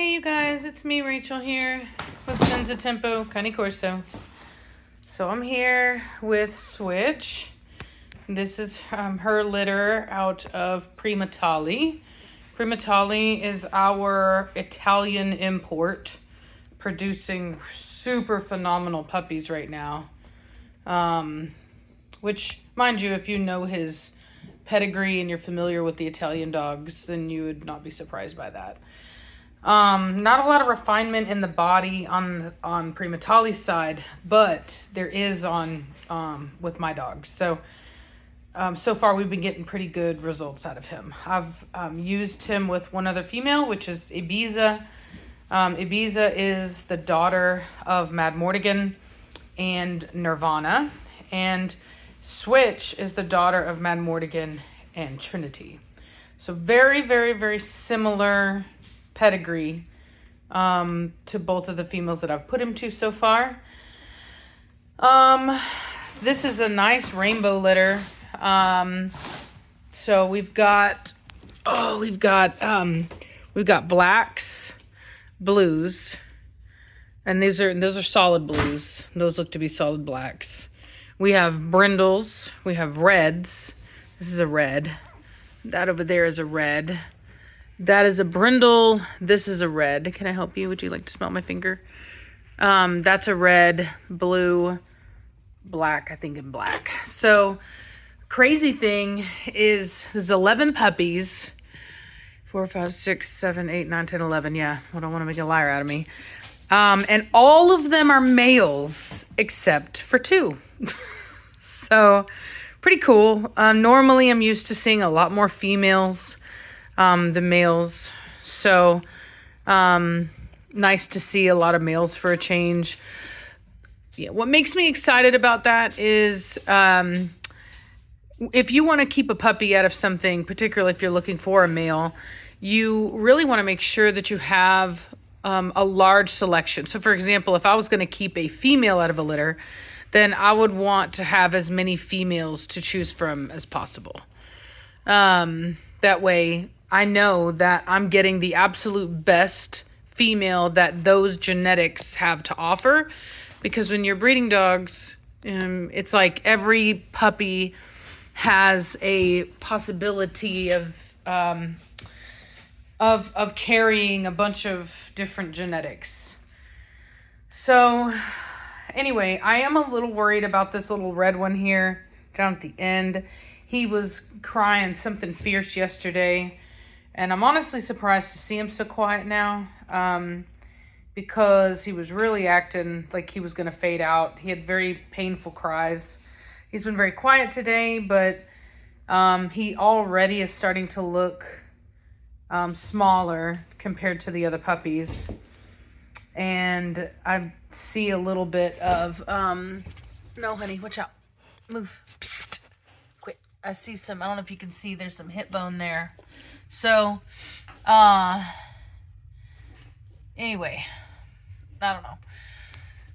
Hey you guys, it's me Rachel here with Senza Tempo Cane Corso. So I'm here with Switch. This is her litter out of Prima Tali. Prima Tali is our Italian import, producing super phenomenal puppies right now. Which, mind you, if you know his pedigree and you're familiar with the Italian dogs, then you would not be surprised by that. Not a lot of refinement in the body on Prima Tali's side, but there is on with my dogs. So far we've been getting pretty good results out of him. I've used him with one other female, which is Ibiza. Ibiza is the daughter of Mad Mortigan and Nirvana, and Switch is the daughter of Mad Mortigan and Trinity. So very, very, very similar pedigree to both of the females that I've put him to so far. This is a nice rainbow litter. So we've got blacks, blues, and those are solid blues. Those look to be solid blacks. We have brindles, we have reds. This is a red. That over there is a red. That is a brindle. This is a red. Can I help you? Would you like to smell my finger? That's a red, blue, black, I think, and black. So crazy thing is there's 11 puppies. 4, 5, 6, 7, 8, 9, 10, 11. Yeah, I don't want to make a liar out of me. And all of them are males except for 2. So pretty cool. Normally I'm used to seeing a lot more females than males. So nice to see a lot of males for a change. Yeah, what makes me excited about that is if you want to keep a puppy out of something, particularly if you're looking for a male, you really want to make sure that you have a large selection. So for example, if I was going to keep a female out of a litter, then I would want to have as many females to choose from as possible. That way I know that I'm getting the absolute best female that those genetics have to offer. Because when you're breeding dogs, it's like every puppy has a possibility of carrying a bunch of different genetics. So anyway, I am a little worried about this little red one here down at the end. He was crying something fierce yesterday, and I'm honestly surprised to see him so quiet now, because he was really acting like he was going to fade out. He had very painful cries. He's been very quiet today, but he already is starting to look smaller compared to the other puppies. And I see a little bit of, no honey, watch out. Move. Psst. Quit. I see some, I don't know if you can see, there's some hip bone there. So, anyway, I don't know.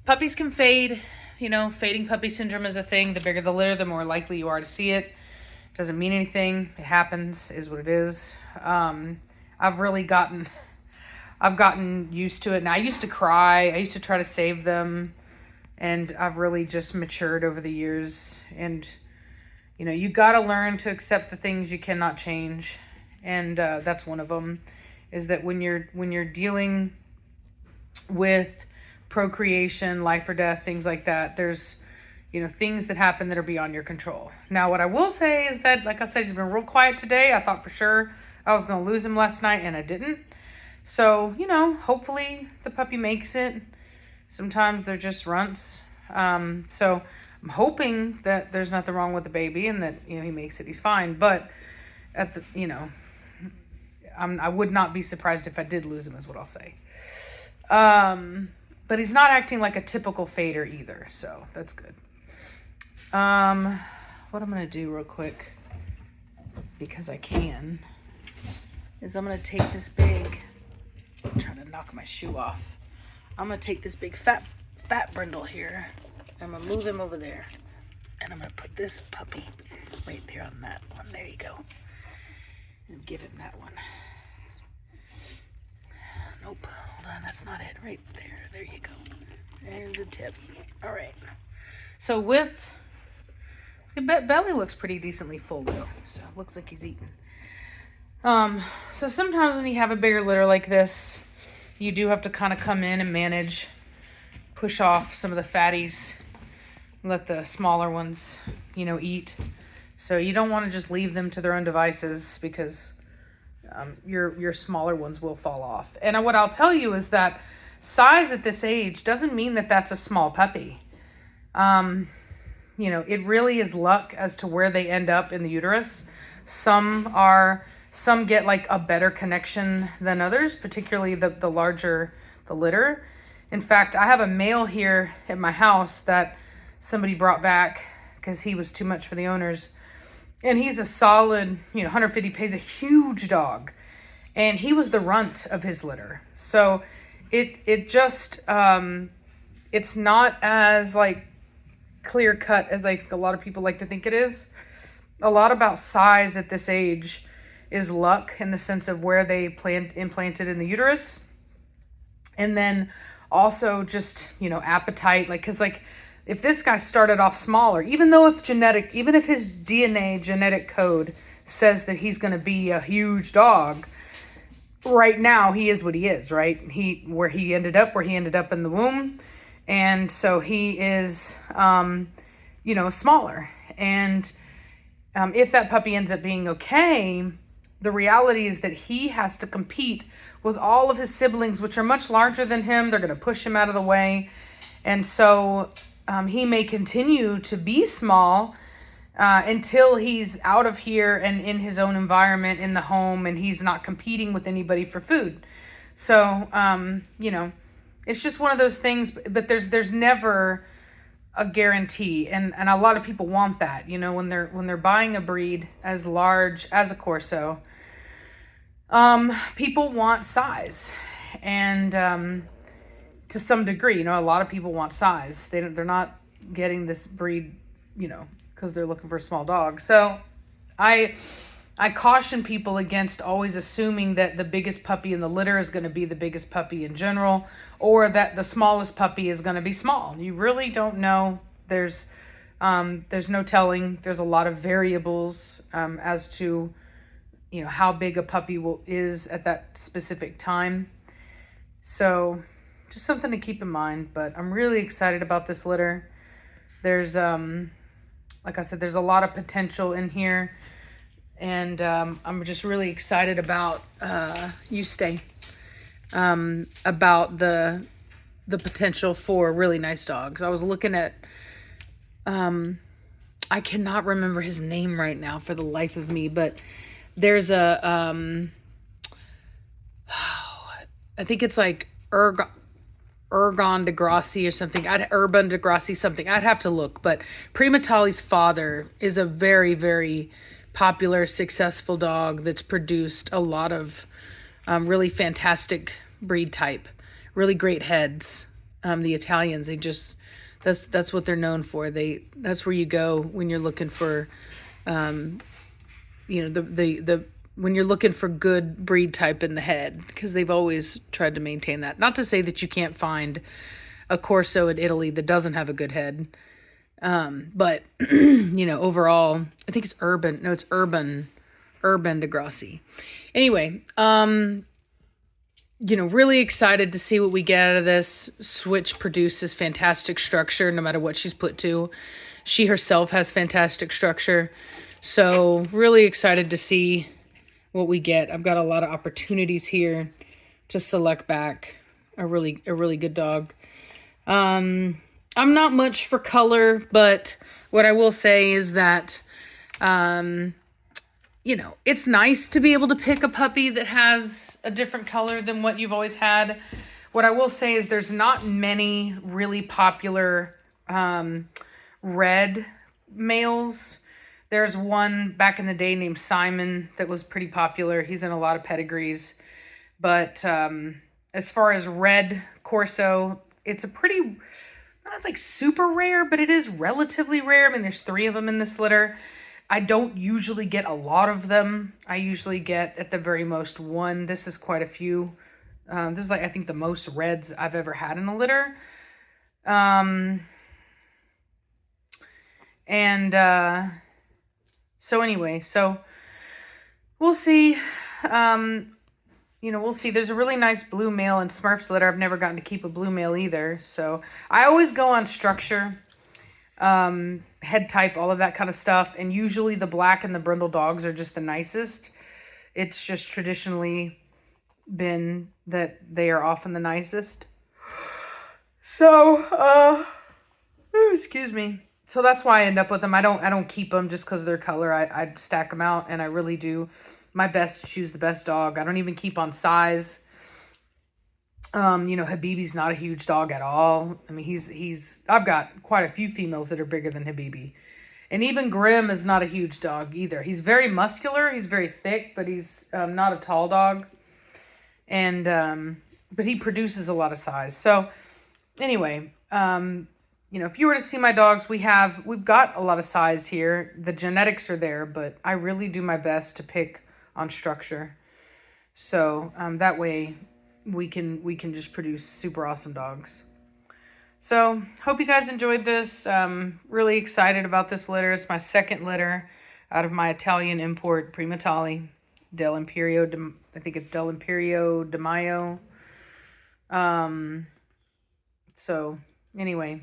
Puppies can fade. You know, fading puppy syndrome is a thing. The bigger the litter, the more likely you are to see it. Doesn't mean anything. It happens, is what it is. I've gotten used to it. And I used to cry. I used to try to save them. And I've really just matured over the years. And, you know, you got to learn to accept the things you cannot change. And that's one of them, is that when you're dealing with procreation, life or death, things like that, there's, you know, things that happen that are beyond your control. Now, what I will say is that, like I said, he's been real quiet today. I thought for sure I was going to lose him last night, and I didn't. So, you know, hopefully the puppy makes it. Sometimes they're just runts. So I'm hoping that there's nothing wrong with the baby and that, you know, he makes it. He's fine. But at the, you know, I would not be surprised if I did lose him, is what I'll say. But he's not acting like a typical fader either, so that's good. What I'm going to do real quick, because I can, is I'm going to take this big, I'm trying to knock my shoe off. I'm going to take this big fat brindle here. I'm going to move him over there. And I'm going to put this puppy right there on that one. There you go. And give him that one. Nope, hold on, that's not it. Right there. There you go. There's the tip. All right. So with the belly looks pretty decently full though. So it looks like he's eating. So sometimes when you have a bigger litter like this, you do have to kind of come in and manage, push off some of the fatties, let the smaller ones, eat. So you don't want to just leave them to their own devices because your smaller ones will fall off. And what I'll tell you is that size at this age doesn't mean that that's a small puppy. It really is luck as to where they end up in the uterus. Some get like a better connection than others, particularly the larger the litter. In fact, I have a male here at my house that somebody brought back because he was too much for the owners. And he's a solid, 150 pounds, a huge dog. And he was the runt of his litter. So it just, it's not as like clear cut as a lot of people like to think it is. A lot about size at this age is luck in the sense of where they implanted in the uterus. And then also just, appetite, because if this guy started off smaller, even if his DNA genetic code says that he's going to be a huge dog, right now he is what he is, right? Where he ended up in the womb. And so he is, smaller. And if that puppy ends up being okay, the reality is that he has to compete with all of his siblings, which are much larger than him. They're going to push him out of the way. And so he may continue to be small until he's out of here and in his own environment in the home, and he's not competing with anybody for food. So, it's just one of those things, but there's never a guarantee. And a lot of people want that, when they're buying a breed as large as a Corso, people want size. And to some degree, a lot of people want size. They're not getting this breed, because they're looking for a small dog. So I caution people against always assuming that the biggest puppy in the litter is going to be the biggest puppy in general, or that the smallest puppy is going to be small. You really don't know. There's no telling. There's a lot of variables as to, how big a puppy is at that specific time. So just something to keep in mind. But I'm really excited about this litter. There's, like I said, there's a lot of potential in here. And I'm just really excited about about the potential for really nice dogs. I was looking at, I cannot remember his name right now for the life of me, but there's a, I think it's like Urban Degrassi or something. Urban Degrassi something. I'd have to look, but Primatali's father is a very, very popular, successful dog that's produced a lot of really fantastic breed type, really great heads. The Italians, that's what they're known for. That's where you go when you're looking for, when you're looking for good breed type in the head, because they've always tried to maintain that. Not to say that you can't find a Corso in Italy that doesn't have a good head. But, overall, I think it's Urban Degrassi. Anyway, really excited to see what we get out of this. Switch produces fantastic structure no matter what she's put to. She herself has fantastic structure. So really excited to see what we get. I've got a lot of opportunities here to select back a really good dog. I'm not much for color, but what I will say is that, it's nice to be able to pick a puppy that has a different color than what you've always had. What I will say is there's not many really popular red males. There's one back in the day named Simon that was pretty popular. He's in a lot of pedigrees. But as far as red Corso, it's not like super rare, but it is relatively rare. I mean, there's 3 of them in this litter. I don't usually get a lot of them. I usually get at the very most 1. This is quite a few This is like, I think, the most reds I've ever had in a litter. And so anyway, so we'll see. We'll see. There's a really nice blue male in Smurf's litter. I've never gotten to keep a blue male either. So I always go on structure, head type, all of that kind of stuff. And usually the black and the brindle dogs are just the nicest. It's just traditionally been that they are often the nicest. So, excuse me. So that's why I end up with them. I don't keep them just because of their color. I stack them out, and I really do my best to choose the best dog. I don't even keep on size. Habibi's not a huge dog at all. I mean, I've got quite a few females that are bigger than Habibi. And even Grim is not a huge dog either. He's very muscular. He's very thick, but he's not a tall dog. And, but he produces a lot of size. So anyway, if you were to see my dogs, we've got a lot of size here. The genetics are there, but I really do my best to pick on structure. So that way we can just produce super awesome dogs. So hope you guys enjoyed this. Really excited about this litter. It's my second litter out of my Italian import Primatali, Del Imperio. I think it's Del Imperio de Mayo. So anyway,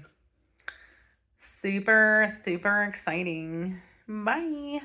super, super exciting. Bye.